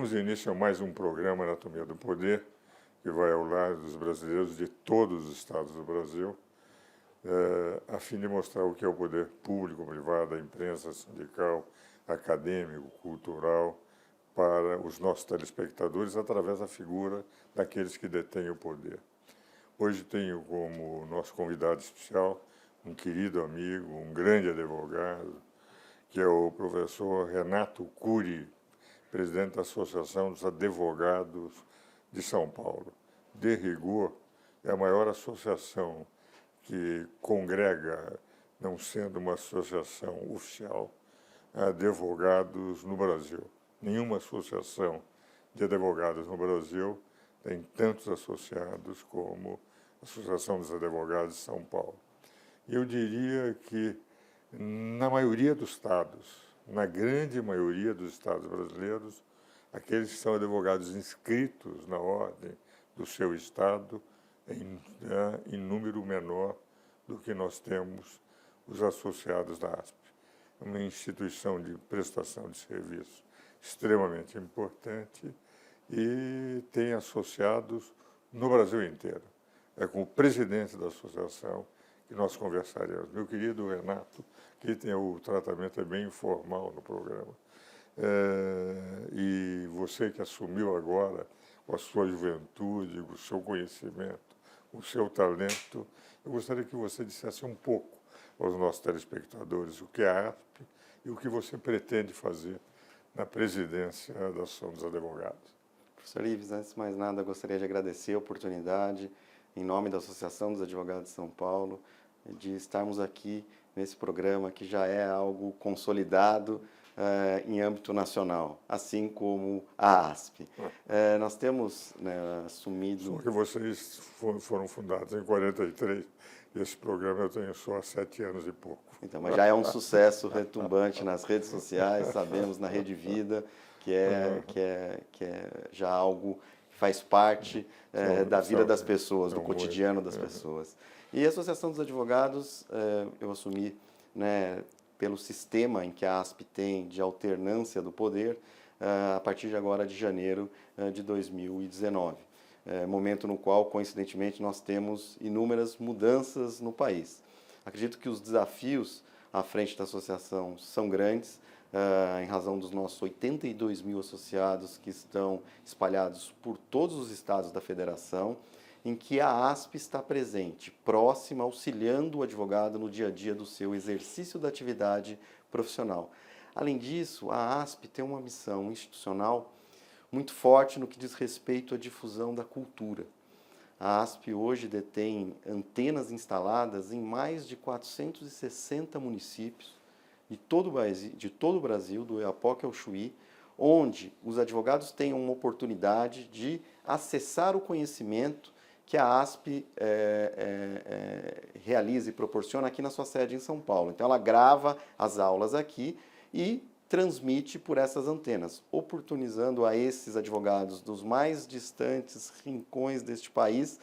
Damos início a mais um programa Anatomia do Poder, que vai ao lado dos brasileiros de todos os estados do Brasil, a fim de mostrar o que é o poder público, privado, a imprensa, sindical, acadêmico, cultural, para os nossos telespectadores, através da figura daqueles que detêm o poder. Hoje tenho como nosso convidado especial um querido amigo, um grande advogado, que é o professor Renato Cury, presidente da Associação dos Advogados de São Paulo. De rigor, é a maior associação que congrega, não sendo uma associação oficial, advogados no Brasil. Nenhuma associação de advogados no Brasil tem tantos associados como a Associação dos Advogados de São Paulo. Eu diria que, na maioria dos estados, na grande maioria dos estados brasileiros, aqueles que são advogados inscritos na ordem do seu estado, em número menor do que nós temos os associados da ASP. É uma instituição de prestação de serviço extremamente importante e tem associados no Brasil inteiro. É com o presidente da associação que nós conversaremos. Meu querido Renato, que tem o tratamento bem informal no programa. E você que assumiu agora, com a sua juventude, com o seu conhecimento, o seu talento, eu gostaria que você dissesse um pouco aos nossos telespectadores o que é a ASP e o que você pretende fazer na presidência da Associação dos Advogados. Professor Ives, antes de mais nada, gostaria de agradecer a oportunidade, em nome da Associação dos Advogados de São Paulo, de estarmos aqui nesse programa que já é algo consolidado em âmbito nacional, assim como a ASP. Nós temos assumido... Só que vocês foram fundados em 43, e esse programa eu tenho só há 7 anos e pouco. Então, mas já é um sucesso retumbante nas redes sociais, sabemos na Rede Vida, que é já algo que faz parte da vida das pessoas, do cotidiano das pessoas. E a Associação dos Advogados, eu assumi, pelo sistema em que a ASP tem de alternância do poder, a partir de agora de janeiro de 2019. Momento no qual, coincidentemente, nós temos inúmeras mudanças no país. Acredito que os desafios à frente da associação são grandes, em razão dos nossos 82 mil associados que estão espalhados por todos os estados da federação, em que a ASP está presente, próxima, auxiliando o advogado no dia a dia do seu exercício da atividade profissional. Além disso, a ASP tem uma missão institucional muito forte no que diz respeito à difusão da cultura. A ASP hoje detém antenas instaladas em mais de 460 municípios de todo o Brasil, do Oiapoque ao Chuí, onde os advogados têm uma oportunidade de acessar o conhecimento que a ASP realiza e proporciona aqui na sua sede em São Paulo. Então, ela grava as aulas aqui e transmite por essas antenas, oportunizando a esses advogados dos mais distantes rincões deste país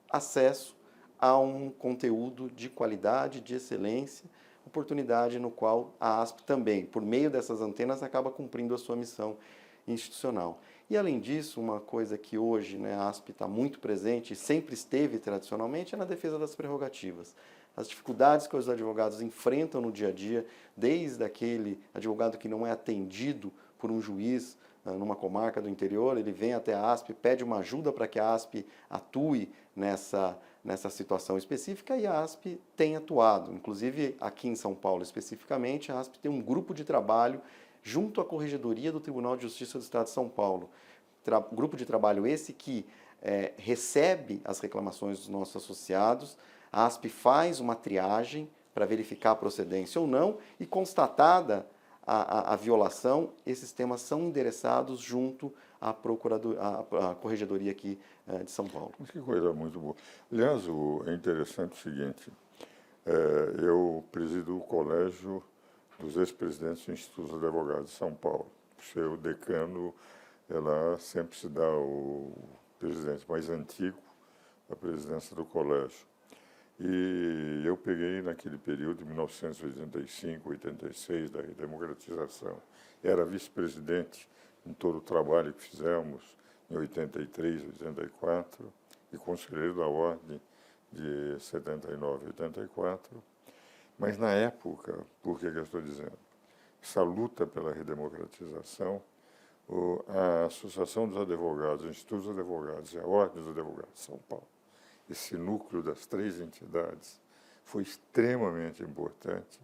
acesso a um conteúdo de qualidade, de excelência, oportunidade no qual a ASP também, por meio dessas antenas, acaba cumprindo a sua missão institucional. E, além disso, uma coisa que hoje a ASP está muito presente e sempre esteve tradicionalmente é na defesa das prerrogativas. As dificuldades que os advogados enfrentam no dia a dia, desde aquele advogado que não é atendido por um juiz numa comarca do interior, ele vem até a ASP, pede uma ajuda para que a ASP atue nessa situação específica e a ASP tem atuado. Inclusive, aqui em São Paulo especificamente, a ASP tem um grupo de trabalho junto à Corregedoria do Tribunal de Justiça do Estado de São Paulo. Grupo de trabalho esse que recebe as reclamações dos nossos associados, a ASP faz uma triagem para verificar a procedência ou não e, constatada a violação, esses temas são endereçados junto à Corregedoria aqui de São Paulo. Mas que coisa muito boa. Aliás, é interessante o seguinte, eu presido o colégio dos ex-presidentes do Instituto dos Advogados de São Paulo. O seu decano, ela sempre se dá o presidente mais antigo da presidência do colégio. E eu peguei naquele período, de 1985, 86, da democratização, era vice-presidente em todo o trabalho que fizemos em 83, 84, e conselheiro da Ordem de 79 e 84. Mas, na época, por que eu estou dizendo? Essa luta pela redemocratização, a Associação dos Advogados, o Instituto dos Advogados e a Ordem dos Advogados de São Paulo, esse núcleo das três entidades, foi extremamente importante,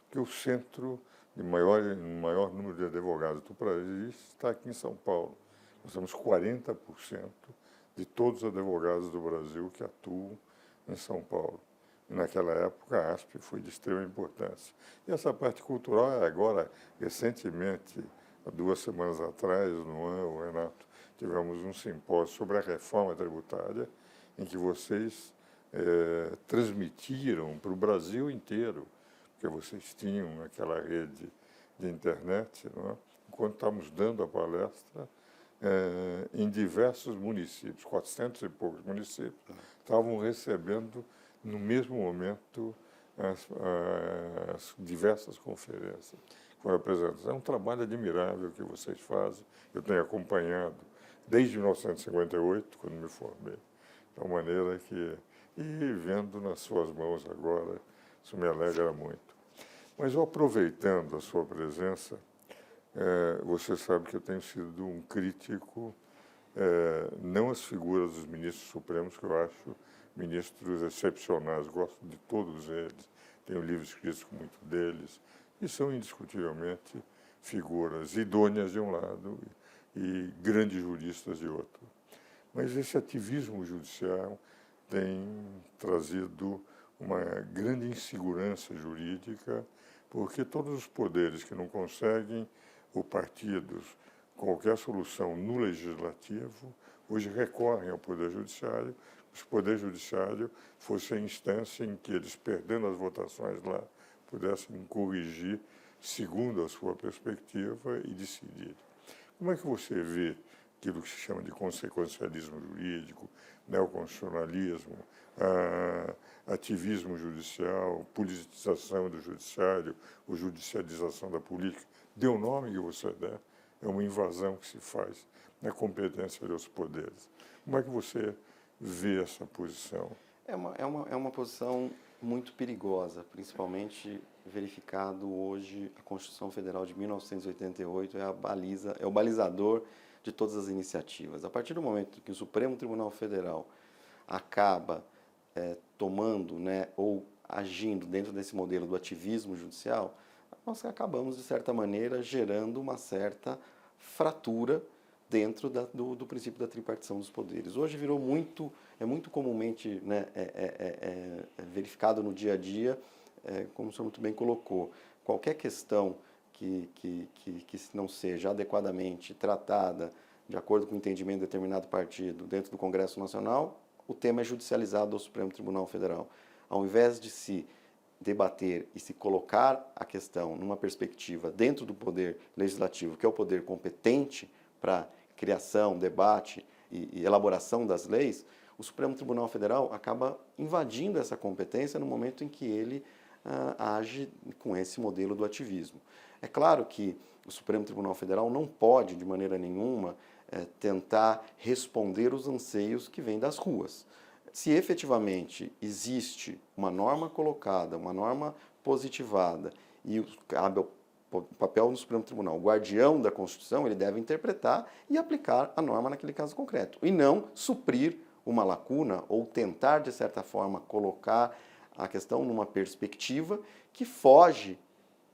porque o centro de maior número de advogados do país está aqui em São Paulo. Nós temos 40% de todos os advogados do Brasil que atuam em São Paulo. E naquela época, a ASP foi de extrema importância. E essa parte cultural, agora, recentemente, há 2 semanas atrás, no ano, Renato, tivemos um simpósio sobre a reforma tributária, em que vocês transmitiram para o Brasil inteiro, porque vocês tinham aquela rede de internet, não é? Enquanto estávamos dando a palestra, em diversos municípios, 400 e poucos municípios, estavam recebendo, no mesmo momento, as diversas conferências que foram apresentadas. É um trabalho admirável que vocês fazem. Eu tenho acompanhado desde 1958, quando me formei, de uma maneira que, e vendo nas suas mãos agora, isso me alegra muito. Mas, eu, aproveitando a sua presença, você sabe que eu tenho sido um crítico, não as figuras dos ministros supremos, que eu acho ministros excepcionais, gosto de todos eles, tenho livros escritos com muitos deles, e são indiscutivelmente figuras idôneas de um lado e grandes juristas de outro. Mas esse ativismo judicial tem trazido uma grande insegurança jurídica, porque todos os poderes que não conseguem, ou partidos, qualquer solução no legislativo, hoje recorrem ao Poder Judiciário. Se o Poder Judiciário fosse a instância em que eles, perdendo as votações lá, pudessem corrigir segundo a sua perspectiva e decidir. Como é que você vê aquilo que se chama de consequencialismo jurídico, neoconstitucionalismo, ativismo judicial, politização do judiciário, ou judicialização da política? Dê o nome que você der, é uma invasão que se faz na competência dos poderes. Como é que você vê essa posição? É uma posição muito perigosa, principalmente verificado hoje a Constituição Federal de 1988 é o balizador de todas as iniciativas. A partir do momento que o Supremo Tribunal Federal acaba tomando, né, ou agindo dentro desse modelo do ativismo judicial, nós acabamos, de certa maneira, gerando uma certa fratura dentro do princípio da tripartição dos poderes. Hoje virou muito comumente, né, verificado no dia a dia, como o senhor muito bem colocou, qualquer questão que não seja adequadamente tratada de acordo com o entendimento de determinado partido dentro do Congresso Nacional, o tema é judicializado ao Supremo Tribunal Federal. Ao invés de se debater e se colocar a questão numa perspectiva dentro do poder legislativo, que é o poder competente para criação, debate e elaboração das leis, o Supremo Tribunal Federal acaba invadindo essa competência no momento em que ele age com esse modelo do ativismo. É claro que o Supremo Tribunal Federal não pode, de maneira nenhuma, tentar responder os anseios que vêm das ruas. Se efetivamente existe uma norma colocada, uma norma positivada, e cabe ao papel do Supremo Tribunal, o guardião da Constituição, ele deve interpretar e aplicar a norma naquele caso concreto, e não suprir uma lacuna ou tentar, de certa forma, colocar a questão numa perspectiva que foge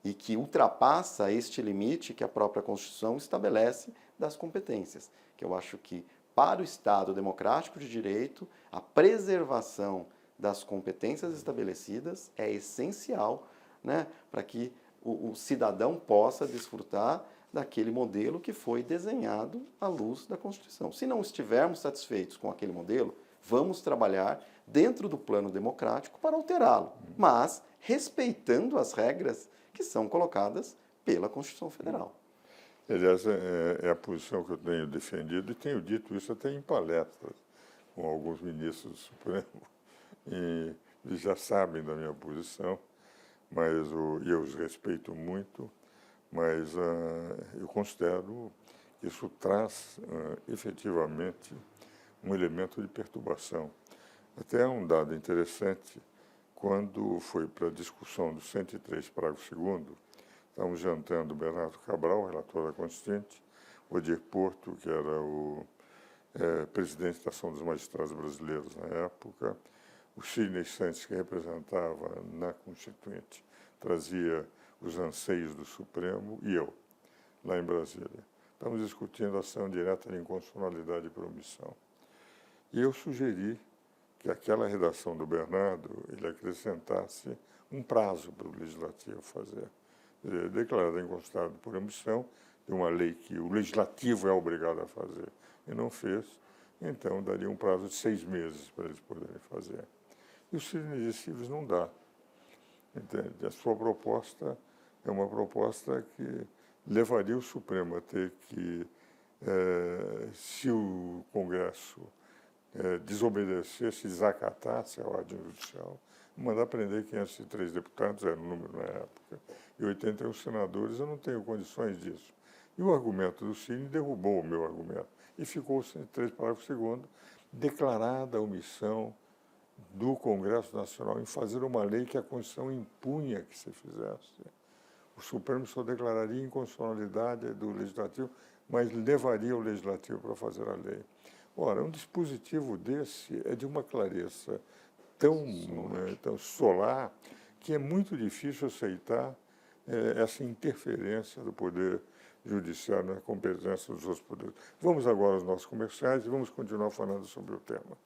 e que ultrapassa este limite que a própria Constituição estabelece das competências, que eu acho que, para o Estado democrático de direito, a preservação das competências estabelecidas é essencial, né, para que o cidadão possa desfrutar daquele modelo que foi desenhado à luz da Constituição. Se não estivermos satisfeitos com aquele modelo, vamos trabalhar dentro do plano democrático para alterá-lo, mas respeitando as regras que são colocadas pela Constituição Federal. Aliás, é a posição que eu tenho defendido, e tenho dito isso até em palestras com alguns ministros do Supremo, e eles já sabem da minha posição, e eu os respeito muito, mas eu considero isso traz efetivamente um elemento de perturbação. Até um dado interessante, quando foi para a discussão do 103, parágrafo 2º, estávamos jantando Bernardo Cabral, relator da Constituinte, o Odir Porto, que era o presidente da Ação dos Magistrados Brasileiros na época, o Sidney Santos, que representava na Constituinte, trazia os anseios do Supremo, e eu, lá em Brasília. Estamos discutindo a ação direta de inconstitucionalidade por omissão. E eu sugeri que aquela redação do Bernardo, ele acrescentasse um prazo para o Legislativo fazer. Declarada inconstitucional por omissão, de uma lei que o Legislativo é obrigado a fazer, e não fez, então daria um prazo de 6 meses para eles poderem fazer. E o Sidney disse, não dá. Entende? A sua proposta é uma proposta que levaria o Supremo a ter que, se o Congresso desobedecesse, desacatasse a ordem judicial, mandar prender 503 deputados, era o número na época, e 81 senadores, eu não tenho condições disso. E o argumento do Cine derrubou o meu argumento. E ficou o 103, parágrafo 2º, declarada a omissão do Congresso Nacional em fazer uma lei que a Constituição impunha que se fizesse. O Supremo só declararia inconstitucionalidade do Legislativo, mas levaria o Legislativo para fazer a lei. Ora, um dispositivo desse é de uma clareza tão solar que é muito difícil aceitar essa interferência do Poder Judiciário na competência dos outros poderes. Vamos agora aos nossos comerciais e vamos continuar falando sobre o tema.